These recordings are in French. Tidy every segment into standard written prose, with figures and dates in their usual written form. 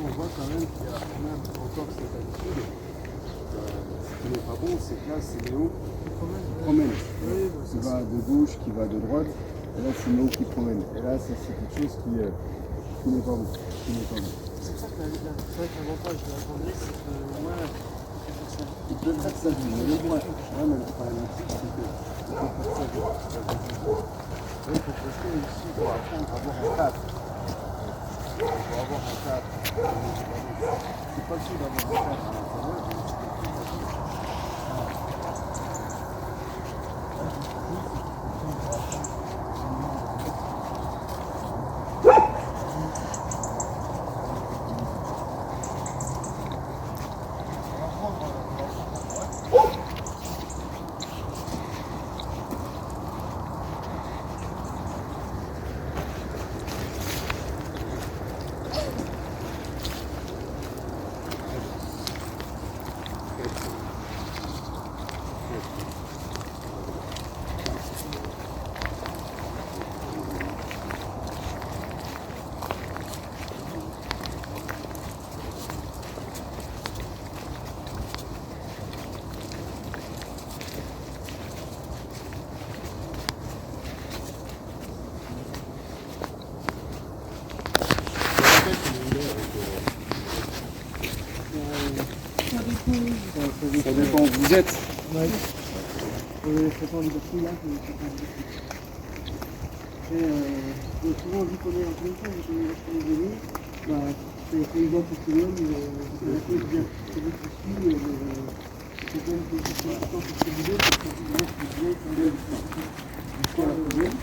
on voit quand même qu'il y a quand même encore cette habitude. Ce qui n'est pas bon, c'est que là, c'est Léo qui promène. Qui va de gauche, qui va de droite. Et là, c'est Léo qui promène. Et là, ça, c'est quelque chose qui n'est pas bon. C'est pour ça que l'avantage de la journée, c'est que moi, il peut faire sa vie. Mais le problème, c'est que il peut faire sa vie. Il faut rester ici pour apprendre à avoir un cadre. Pour avoir un cadre. C'est pas sûr d'avoir un cadre à l'intérieur, mais c'est ça dépend où vous êtes. ouais. C'est pas envie de fouiller là, c'est pas envie de fouiller. Et souvent, vu qu'on est en plein temps, vu qu'on est vachement isolé, bah, c'est évident pour tout le monde, c'est la chose bien. C'est vous qui suit, c'est quand même quelque chose d'important pour ce vidéo, parce que vous êtes bien tombé jusqu'à la poubelle.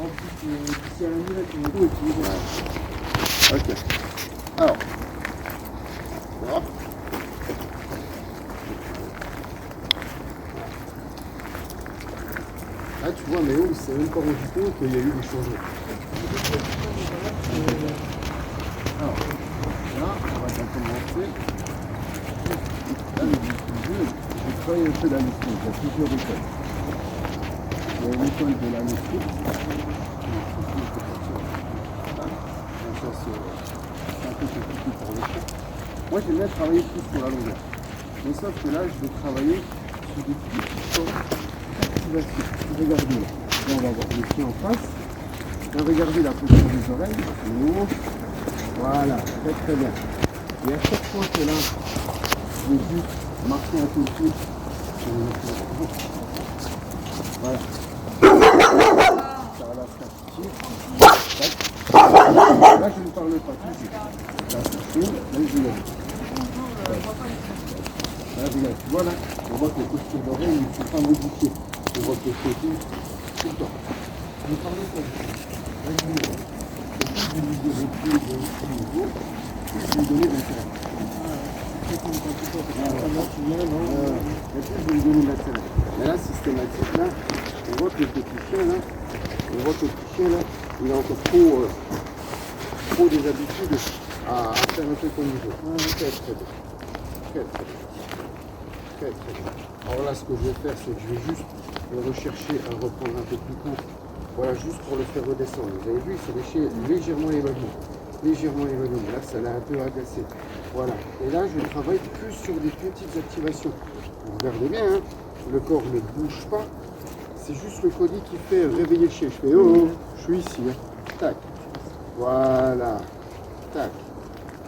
En plus, d'ici à la nuit, là, tu vas tout utiliser. Ok. Alors. Hop. Là, tu vois, Méo, il s'est même pas rendu compte qu'il y a eu des changements. Alors, là, on va bien commencer. Là, le jeu, je travaille un peu l'anesthésie. Il y a plusieurs écoles. Il y a l'école de l'anesthésie. Ça, c'est un peu compliqué pour le coup. Moi, j'aime bien travailler plus sur la longueur. Mais sauf que là, je vais travailler sur des petits temps d'activation. Regardez, là, on va voir le pied en face. Là, regardez la position des oreilles. Le haut. Voilà, très très bien. Et à chaque fois que là, je vais juste marquer un peu le pied sur le pied. Voilà. Ça va la faire petit. Là, je ne parle pas tout de suite. Là, c'est chaud. Là, je lève. Là, regarde, tu vois là, on voit que les postures d'oreilles ne sont pas modifiées. On voit que les côtés, tout le temps. Ne parlez pas du tout. Là, je lève. Et plus je lui dis repris de ce niveau, plus je lui donner d'intérêt. Et plus je lui donner d'intérêt. Mais là, systématique, là, on voit que le petit chien, là, il a encore trop des habitudes à faire un truc au niveau. Très très bien. Très très bien. Très très bien. Alors là, ce que je vais faire, c'est que je vais juste le rechercher à reprendre un peu plus court. Voilà, juste pour le faire redescendre. Vous avez vu, il s'est léché légèrement éloigné. Légèrement éloigné. Là, ça l'a un peu agacé. Voilà. Et là, je travaille plus sur des petites activations. Vous regardez bien, hein, le corps ne bouge pas. C'est juste le colis qui fait réveiller le chien. Je fais oh, je suis ici. Hein. Tac. Voilà. Tac.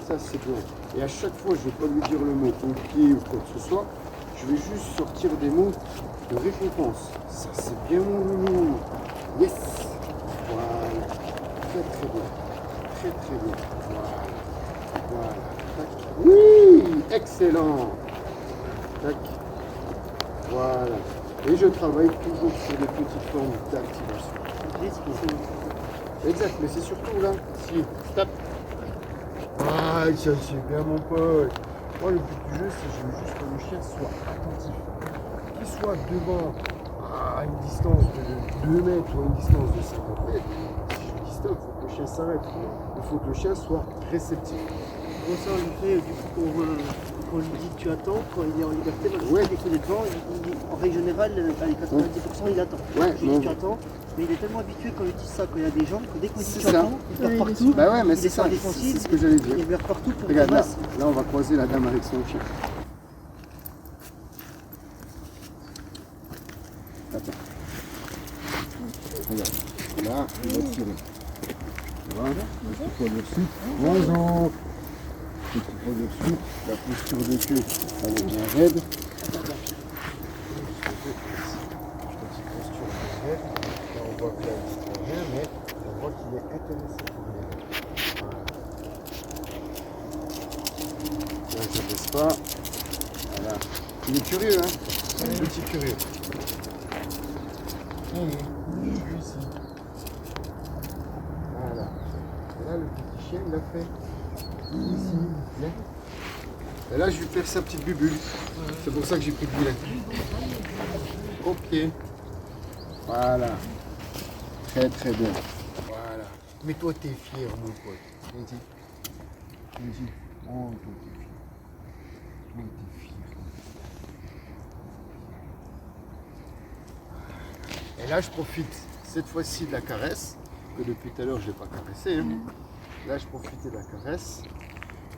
Ça, c'est bien. Et à chaque fois, je ne vais pas lui dire le mot au pied ou quoi que ce soit. Je vais juste sortir des mots de récompense. Ça, c'est bien mon loulou. Yes. Voilà. Très, très bien. Très, très bien. Voilà. Voilà. Tac. Oui. Excellent. Tac. Voilà. Et je travaille toujours sur des petites formes d'activation. Exact, mais c'est surtout là. Si. Tape. Ah, ça c'est bien mon pote. Moi le but du jeu c'est que je veux juste que le chien soit attentif. Qu'il soit devant à une distance de 2 mètres ou à une distance de 50 mètres. Si je dis stop, il faut que le chien s'arrête. Il faut que le chien soit réceptif. Bon, ça, on le fait du coup qu'on lui dit tu attends, quand il est en liberté, parce que Ouais. dès qu'il est devant, en règle générale, à 90% il attend. Ouais, Je lui dis tu attends, Mais il est tellement habitué quand il dit ça, quand il y a des gens, que dès qu'on dit C'est champion, il pleure partout. Bah ouais, mais il c'est ça, descend défensif, c'est ce que j'allais dire. il pleure partout pour Regarde qu'on là, passe. là on va croiser la dame avec son chien. Attends. Regarde, là, il va tirer. Tu vois, tu prends dessus. Bonjour. Tu prends dessus, la posture de queue, elle est bien raide. Petite posture bien raide. Là, on voit que là, il ne prend rien, mais on voit qu'il est intéressé pour rien. Voilà. Là, je ne baisse pas. Voilà. Il est curieux, hein? C'est un petit curieux. Je suis ici. Voilà. Et là, le petit chien, il a fait ici. Bien. Et là, je lui perds sa petite bubule. C'est pour ça que j'ai pris le bilet. Au pied. Voilà. Très très bien. Voilà. Mais toi, t'es fier, mon pote. Vas-y. Vas-y. Oh, toi, t'es fier. Toi, t'es fier. Et là, je profite cette fois-ci de la caresse, que depuis tout à l'heure, je ne l'ai pas caressé. Hein. Là, je profitais de la caresse,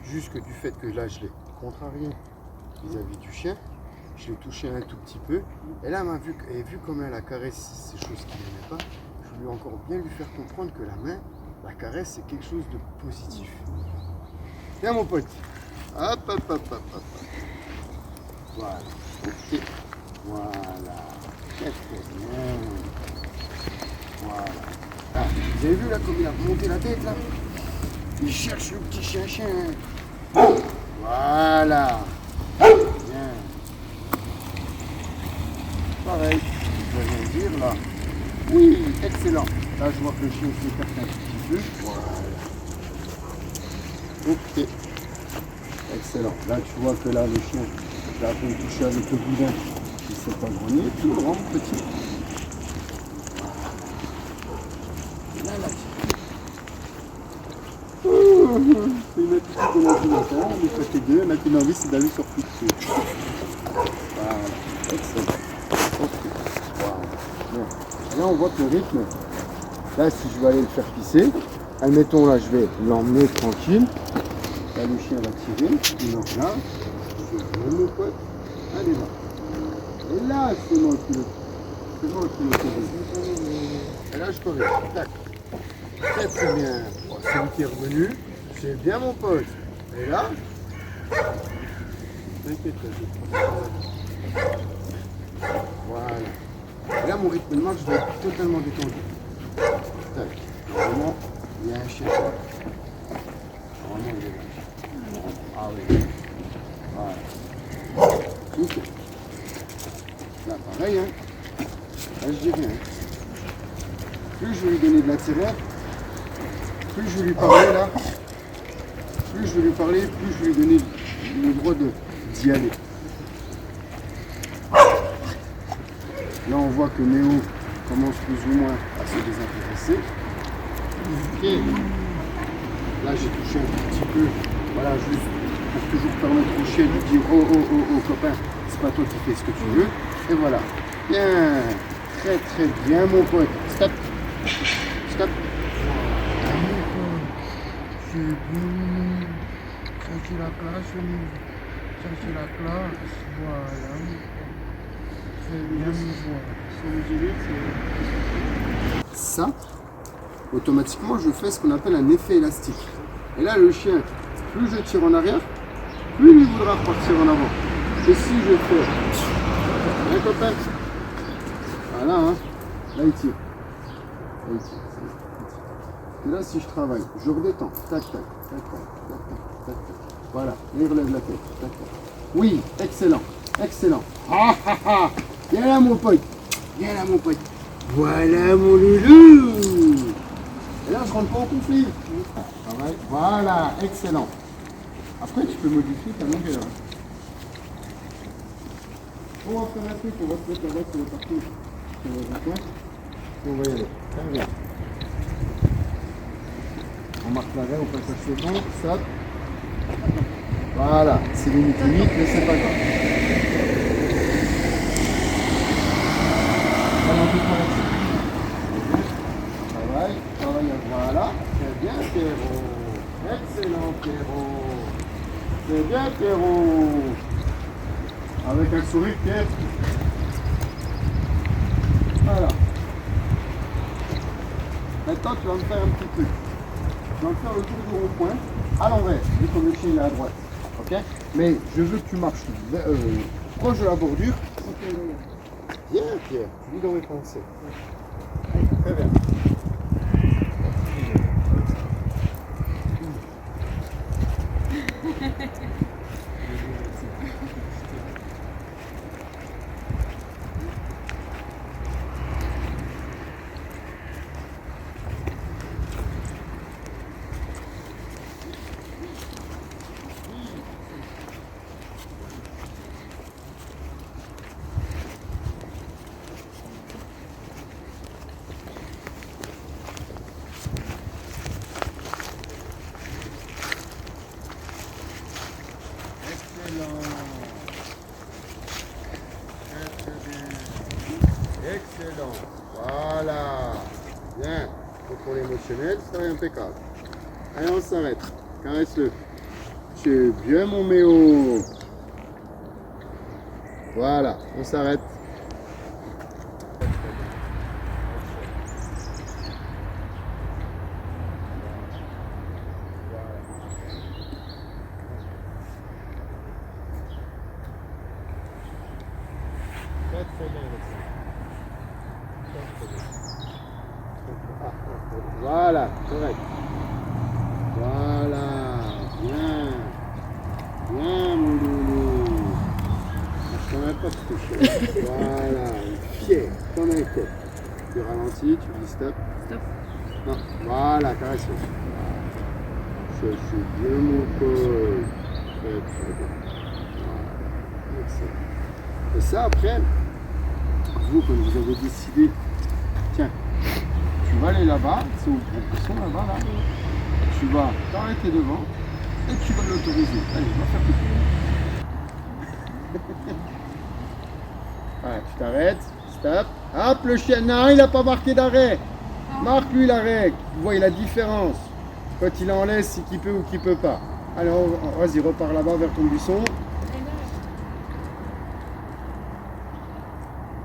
jusque du fait que là, je l'ai contrarié vis-à-vis du chien. Je l'ai touché un tout petit peu. Et là, vu comme elle a caressé ces choses qu'il n'aimait pas, je voulais encore bien lui faire comprendre que la main, la caresse, c'est quelque chose de positif. Viens, mon pote. Hop, hop, hop, hop, hop. Voilà. Ok. Voilà. Très très bien. Voilà. Ah, vous avez vu là comme il a remonté la tête là? Il cherche le petit chien-chien. Voilà. Bien. Pareil. Je vais rien dire là. Oui, excellent. Là je vois que le chien s'écarte un petit peu. Voilà. Ok. Excellent. Là tu vois que là le chien, j'ai à peine touché avec le boudin. Il ne s'est pas grogné, tout grand, petit. Là, là. C'est une attitude qu'on a vu matin, on est fatigué, on n'a qu'une envie, c'est d'aller sur tout de suite. Voilà, excellent. Ok, voilà. Bien. Et là, on voit que le rythme, là, si je vais aller le faire pisser, admettons, là, je vais l'emmener tranquille. Là, le chien va tirer, donc là, je vais mon pote, allez là. Et là, c'est moi qui le corrige. Et là, je corrige. Tac. Très très bien. Bon, celui qui est revenu, c'est bien mon pote. Et là, t'inquiète pas. Voilà. Et là, mon rythme de marche, je vais être totalement détendu. Tac. Normalement, il y a un chien. Normalement, il y a un chien. Ah oui. Voilà. Ok. Là, pareil, hein. Là, je dis rien. Plus je vais lui donner de l'intérêt, plus je vais lui parler là, plus je vais lui parler, plus je vais lui donner le droit d'y aller. Là, on voit que Néo commence plus ou moins à se désintéresser. Ok. Là, j'ai touché un tout petit peu, voilà, juste pour toujours permettre au chien de dire oh, oh, oh, oh, copain, c'est pas toi qui fais ce que tu veux. Et voilà. Bien. Très très bien mon pote. Stop. Stop. C'est bon. Ça c'est la classe. Ça c'est la classe. Voilà. Très bien mon ça, automatiquement je fais ce qu'on appelle un effet élastique. Et là le chien, plus je tire en arrière, plus il voudra repartir en avant. Et si je fais un copain. Voilà, hein. Là il tire. Là il tire. Et là si je travaille, je redétends. Tac, tac, tac, tac, tac, tac, tac. Voilà, et il relève la tête. Tac, tac. Oui, excellent, excellent. Ah ah ah. Viens là mon pote. Viens là mon pote. Voilà mon loulou. Et là je rentre pas en conflit. Travail. Voilà, excellent. Après tu peux modifier ta longueur. On va faire un truc, on va se mettre là-bas sur le parcours. On va y aller. Très bien. On marque l'arrêt, on passe à second, ça. Voilà, c'est limite, mais c'est pas grave. Voilà, on peut traverser. Pierrot. Excellent, Pierrot. C'est bien, Pierrot. Avec un sourire, Pierre. Voilà. Maintenant, tu vas me faire un petit truc. Tu vas me faire le tour du rond-point à l'envers, vu comme le chien il est à droite. Ok? Mais je veux que tu marches proche de la bordure. Bien, Pierre, tu lis dans mes pensées. Très bien. Excellent. Voilà. Bien. Contrôle émotionnel, c'est impeccable. Allez, on s'arrête. Caresse-le. Tu es bien, mon méo. Voilà, on s'arrête. Voilà, correct. Voilà, bien. Bien, mon loulou. Je ne connais pas ce que je fais. Voilà, fier, comme un coq. Tu ralentis, tu dis stop. Stop. Non, voilà, caresse-le. Je suis bien, mon coq. Très, très bien. Voilà, excellent. Et ça, après, vous, quand vous avez décidé, tiens, tu vas aller là-bas, c'est où ils sont là-bas, là. Tu vas t'arrêter devant et tu vas l'autoriser. Allez, on va faire tout. Ouais, tu t'arrêtes, stop. Hop, le chien, non, il n'a pas marqué d'arrêt. Marque-lui l'arrêt. Vous voyez la différence. Quand il en laisse, c'est qu'il peut ou qu'il peut pas. Alors, vas-y, repars là-bas vers ton buisson.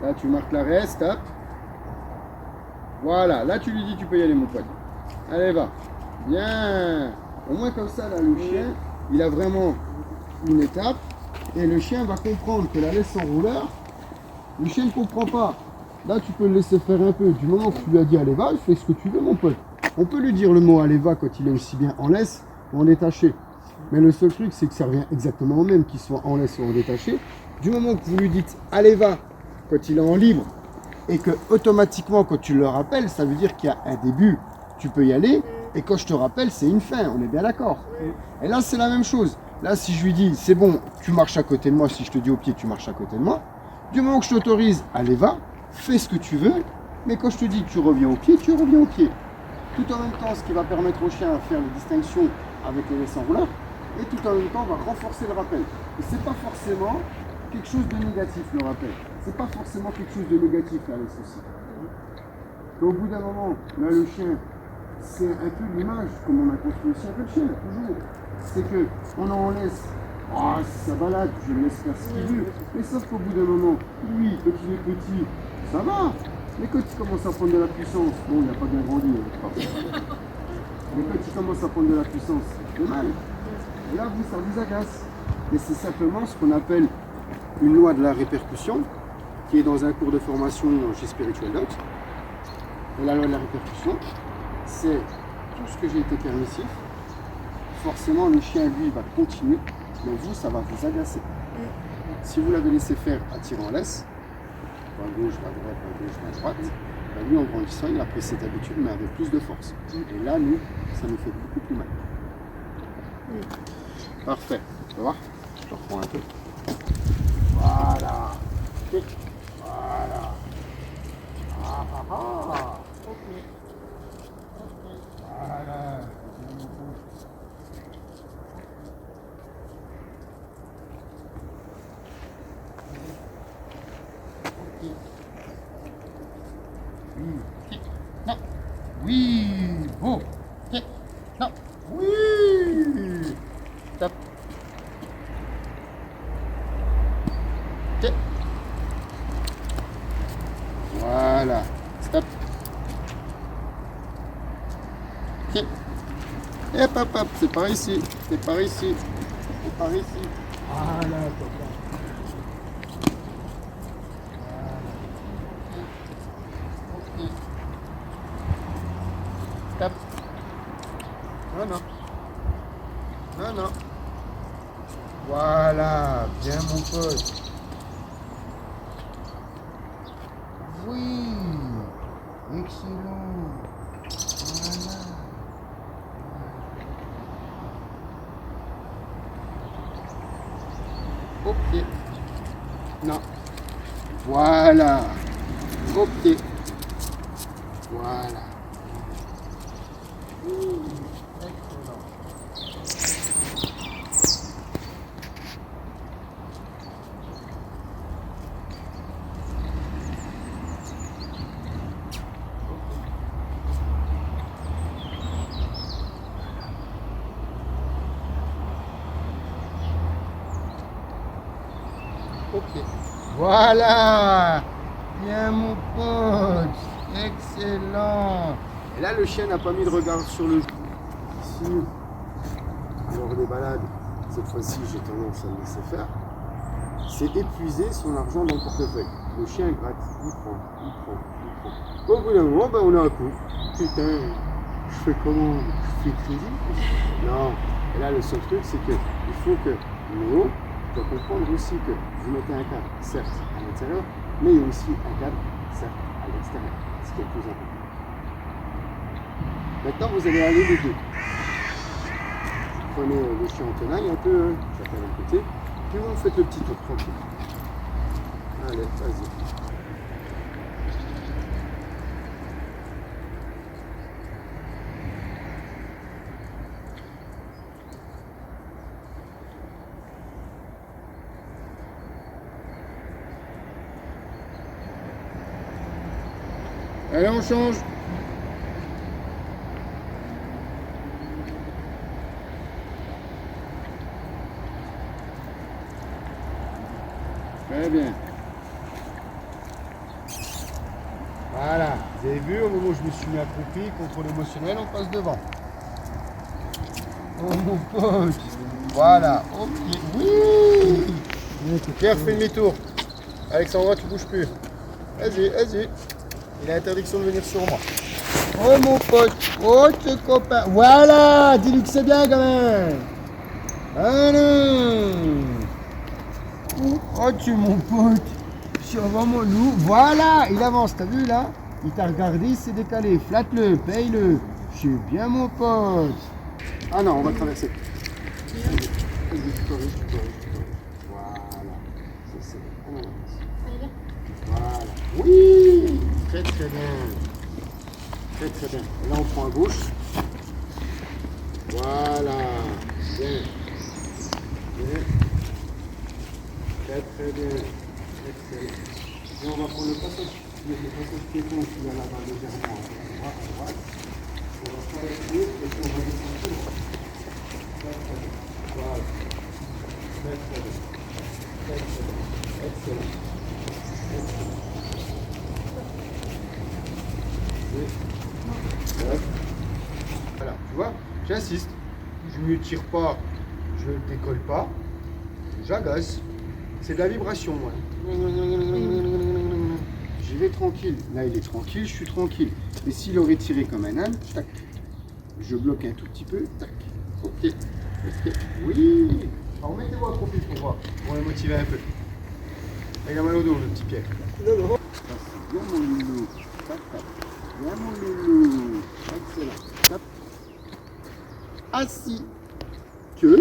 Là, tu marques l'arrêt, stop. Voilà, là, tu lui dis, tu peux y aller, mon pote. Allez, va. Bien. Au moins, comme ça, là, le chien, il a vraiment une étape. Et le chien va comprendre que la laisse sans rouleur, le chien ne comprend pas. Là, tu peux le laisser faire un peu. Du moment que tu lui as dit, allez, va, fais ce que tu veux, mon pote. On peut lui dire le mot, allez, va, quand il est aussi bien en laisse ou en détaché. Mais le seul truc, c'est que ça revient exactement au même, qu'il soit en laisse ou en détaché. Du moment que vous lui dites, allez, va, quand il est en libre, et que automatiquement, quand tu le rappelles, ça veut dire qu'il y a un début, tu peux y aller, et quand je te rappelle, c'est une fin, on est bien d'accord. Et là, c'est la même chose. Là, si je lui dis, c'est bon, tu marches à côté de moi, si je te dis au pied, tu marches à côté de moi, du moment que je t'autorise, allez, va, fais ce que tu veux, mais quand je te dis que tu reviens au pied, tu reviens au pied. Tout en même temps, ce qui va permettre au chien à faire les distinctions avec les laisses en rouleur, et tout en même temps, on va renforcer le rappel. Et c'est pas forcément quelque chose de négatif, le rappel. C'est pas forcément quelque chose de négatif, la laisse aussi. Et au bout d'un moment, là, le chien, c'est un peu l'image, comme on a construit aussi un peu le chien, toujours. C'est que on en laisse, oh, ça balade, je le laisse faire ce qu'il veut. Mais sauf qu'au bout d'un moment, lui, quand il est petit, ça va. Mais quand il commence à prendre de la puissance, bon, il n'a pas bien grandi, mais quand il commence à prendre de la puissance, c'est mal. Et là, ça vous agace. Et c'est simplement ce qu'on appelle une loi de la répercussion, qui est dans un cours de formation chez Spiritual Dogs. Et la loi de la répercussion, c'est tout ce que j'ai été permissif. Forcément, le chien, lui, va continuer, mais vous, ça va vous agacer. Si vous l'avez laissé faire à tirer en laisse, à gauche, à droite, à gauche, à droite, ben lui, en grandissant, il a pris cette habitude, mais avec plus de force. Et là, nous, ça nous fait beaucoup plus mal. Parfait. Tu vas voir? Je reprends un peu. Voilà. Voilà. Ah, ah, ah. Ok. Voilà. Oui. Non. Oui. Bon. Non. Voilà. Stop. Ok. Et hop, hop, hop. C'est par ici. C'est par ici. C'est par ici. Voilà, papa. Ok. Stop. Non, non. Non, non. Voilà. Bien, mon pote. Oui. Excellent. Voilà. Ok. Non. Voilà. Ok. Voilà. Excellent. Ok. Voilà. Bien mon pote. Excellent. Et là, le chien n'a pas mis de regard sur le jeu. Ici, alors les balades, cette fois-ci, j'ai tendance à le laisser faire. C'est épuiser son argent dans le portefeuille. Le chien gratte, il prend, il prend, il prend. Au bout d'un moment, ben, on a un coup. Putain, je fais comment? Je fais crédit? Non. Et là, le seul truc, c'est qu'il faut que Néo doit comprendre aussi que vous mettez un cadre, certes, à l'intérieur, mais il y a aussi un cadre, certes, à l'extérieur. Ce qui est le plus important. Maintenant, vous allez aller les deux. Prenez le chien en tenaille un peu, chacun d'un côté, puis vous faites le petit tour tranquille. Allez, vas-y. Allez, on change. Très bien. Voilà. Vous avez vu, au moment où je me suis mis accroupi, contrôle émotionnel, on passe devant. Oh mon pote. Voilà. Ok. Oui. Pierre, fais demi-tour. Alexandra, tu bouges plus. Vas-y, vas-y. Il a interdiction de venir sur moi. Oh mon pote. Oh ce copain. Voilà. Dis-lui que c'est bien quand même. Allez. Oh tu es mon pote. Je suis vraiment loup. Voilà. Il avance. T'as vu là? Il t'a regardé, il s'est décalé. Flatte-le. Paye-le. Je suis bien mon pote. Ah non, on va traverser. Vas-y, tu corriges, tu corriges, tu corriges. Voilà. C'est ça. On avance. Voilà. Oui. Très très bien. Très très bien. Et là on prend à gauche. Voilà. Bien. Bien. Très très bien. Excellent. Et on va prendre le passage piéton qui est là-bas légèrement à droite. On va traverser et puis on va descendre tout droit. Très très bien. Voilà. Très très bien. Très très bien. Excellent. Excellent. Voilà, tu vois, j'insiste. Je ne tire pas, je ne décolle pas, j'agace. C'est de la vibration, moi. J'y vais tranquille. Là, il est tranquille, je suis tranquille. Mais s'il aurait tiré comme un âne, tac. Je bloque un tout petit peu, tac. Ok. Ok. Oui. Alors, mettez-vous à profil pour voir, pour le motiver un peu. Il a mal au dos, le petit Pierre. Non, non. Bien, mon loulou. Tac, tac. Bien, mon loulou. Excellent. Tac. Assis. Que.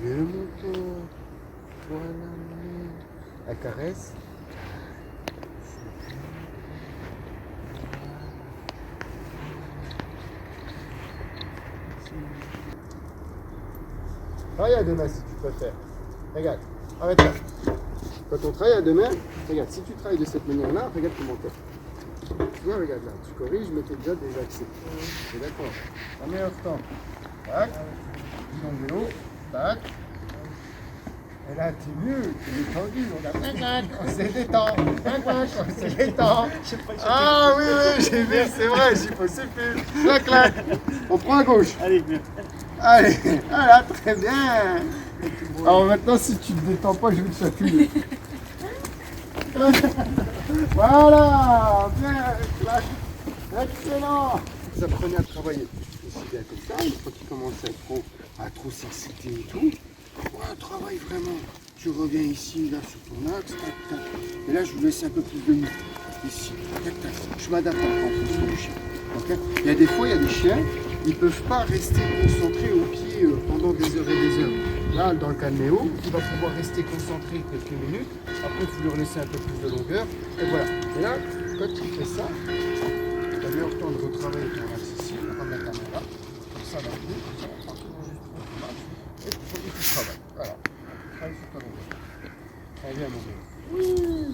Bien, mon pote. Voilà. La caresse. Travaille à deux mains si tu préfères. Regarde, arrête là. Quand on travaille à deux mains, regarde, si tu travailles de cette manière-là, regarde comment t'es. Tu vois, regarde là, tu corriges, mais t'es déjà désaxé. C'est d'accord. La meilleure temps. Tac. Dis donc vélo. Tac. Et là, t'es mieux, t'es détendu, on s'est détendu, on s'est détendu. Ah oui, oui, j'ai vu, c'est vrai, j'y pensais plus. Clac, clac. On prend à gauche. Allez, bien. Allez, voilà, très bien. Alors maintenant, si tu ne te détends pas, je vais te chatouiller. Voilà, bien, clac. Excellent. Vous apprenez à travailler aussi bien comme ça, une fois qu'il commence à trop s'exciter et tout. Ouais, travaille vraiment. Tu reviens ici, là, sur ton axe, tac, tac. Et là, je vous laisse un peu plus de mou. Ici, tac, tac. Je m'adapte en fonction du chien. Okay. Il y a des fois, il y a des chiens, ils ne peuvent pas rester concentrés au pied pendant des heures et des heures. Là, dans le cas de Néo, il va pouvoir rester concentré quelques minutes. Après, il faut lui laisser un peu plus de longueur. Et voilà. Et là, quand il fait ça, tu as meilleur temps de retravailler ton axe ici, prendre la caméra, comme ça, dans le dos, comme ça, on prend toujours juste pour ton axe. Et tu travailles. Voilà. Travaille sur ta longueur. Très bien, mon vélo. Oui,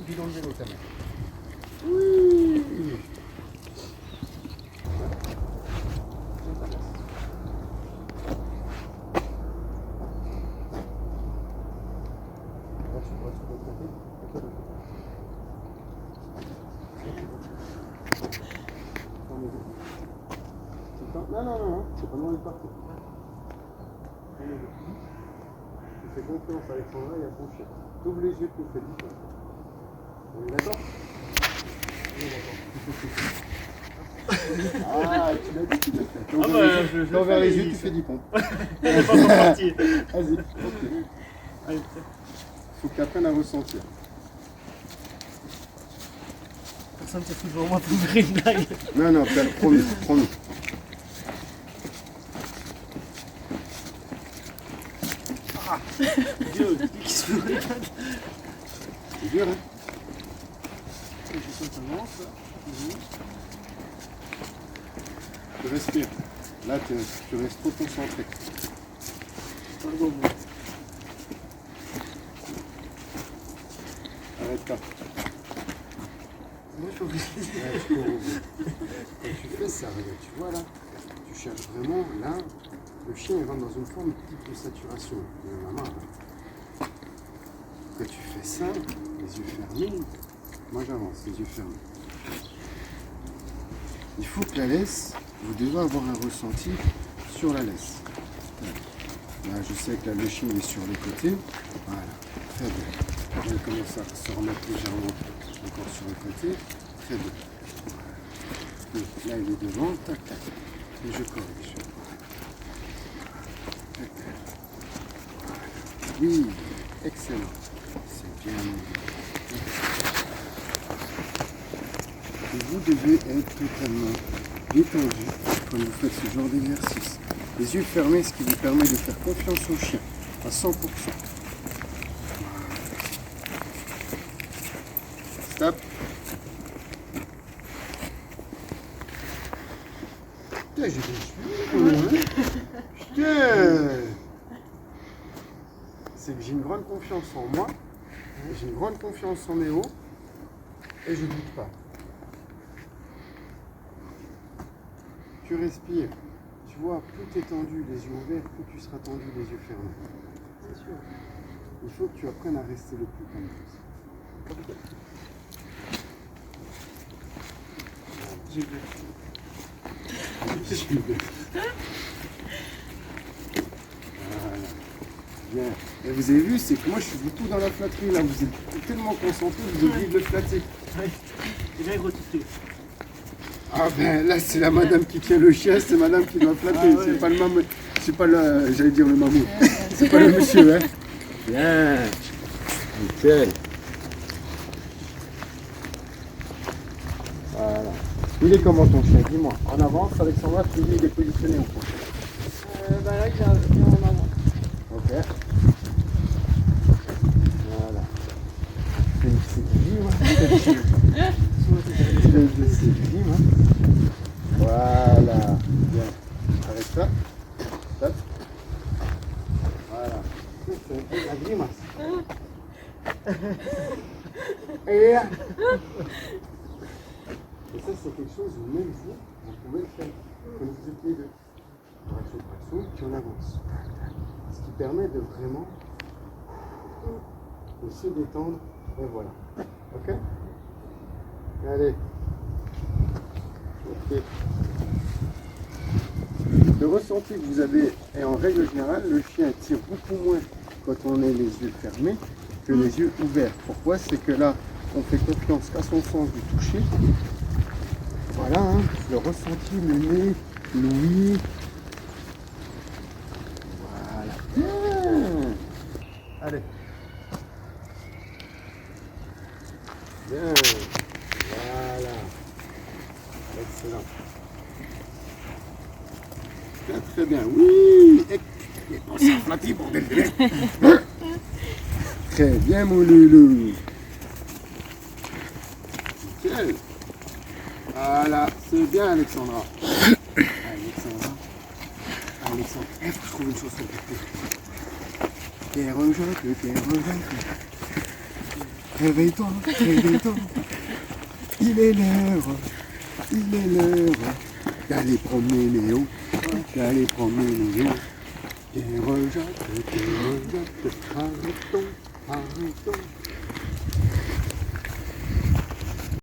dis dans le vélo, ta main. Oui. Non, c'est pas loin de partout. Tu fais confiance à Alexandra et à ton chien. T'ouvres les yeux, tu fais du temps. On est d'accord? Ah, tu l'as dit, tu l'as fait. T'as ouvert les yeux, tu fais du pont. Elle n'est pas encore partie. Vas-y, ok. Allez, Faut que tu apprennes à ressentir. personne ne se fout devant moi pour me faire une blague. Non, prends-nous. Dieu, qui se fout. C'est dur, hein? Je sens que ça avance, là. Tu respires. Là, tu restes trop concentré. Pardon, moi. Arrête là. Moi, je suis obligé. Quand tu fais ça, regarde, tu vois là, tu cherches vraiment, là, le chien il rentre dans une forme type de saturation. Il en a marre. Là. Quand tu fais ça, les yeux fermés, moi j'avance, les yeux fermés. Il faut que la laisse, vous devez avoir un ressenti sur la laisse. Là, je sais que là, le chien est sur les côtés. Voilà, très bien. Il commence à se remettre légèrement encore sur le côté. Très bien. Et là, il est devant. Tac, tac. Et je corrige. Tac, tac. Voilà. Oui, excellent. C'est bien. Et vous devez être totalement détendu quand vous faites ce genre d'exercice. Les yeux fermés, ce qui vous permet de faire confiance au chien à 100%. Stop. Putain, j'ai des cheveux. Putain. C'est que j'ai une grande confiance en moi, j'ai une grande confiance en Néo, et je ne doute pas. Tu respires. Tu vois, plus tu es tendu, les yeux ouverts, plus tu seras tendu, les yeux fermés. C'est sûr. Il faut que tu apprennes à rester le plus calme possible. J'ai vu. Voilà. Bien. Et vous avez vu, c'est que moi je suis du tout dans la flatterie là. Vous êtes tellement concentrés, vous oubliez de le flatter. J'ai bien retouché. Ah ben là c'est la madame qui tient le chien, c'est madame qui doit flatter. Ah, ouais. C'est pas le mammouth. C'est pas le. J'allais dire le mammouth. C'est pas le monsieur, hein. Bien. Nickel. Voilà. Il est comment ton chien? Dis-moi. En avance, Alexandra, tu dis il est positionné ou pas? Bah là, il est en avant. Ok. Voilà. C'est du livre. Voilà. Bien. Arrête ça. Stop. Voilà. C'est la grimace. Et là. Et ça, c'est quelque chose où même vous pouvez le faire. Comme vous êtes les deux. Traction, puis on avance. Ce qui permet de vraiment de se détendre. Et voilà. Ok? Allez. Ok. Le ressenti que vous avez est en règle générale, le chien tire beaucoup moins quand on est les yeux fermés que les yeux ouverts. Pourquoi? C'est que là, on fait confiance qu'à son sens du toucher. Voilà, hein, le ressenti, le nez, l'ouïe. Voilà. Bien. Allez. Bien. Voilà. Excellent. Bien, très bien. Oui. Et on s'est flatté pour des Très bien, mon loulou. Nickel. Voilà, c'est bien, Alexandra. Alexandra, il faut que je trouve une chanson pour toi. Pierre Jacques. Réveille-toi. Il est l'heure d'aller promener Léo. Pierre Jacques, arrêtons.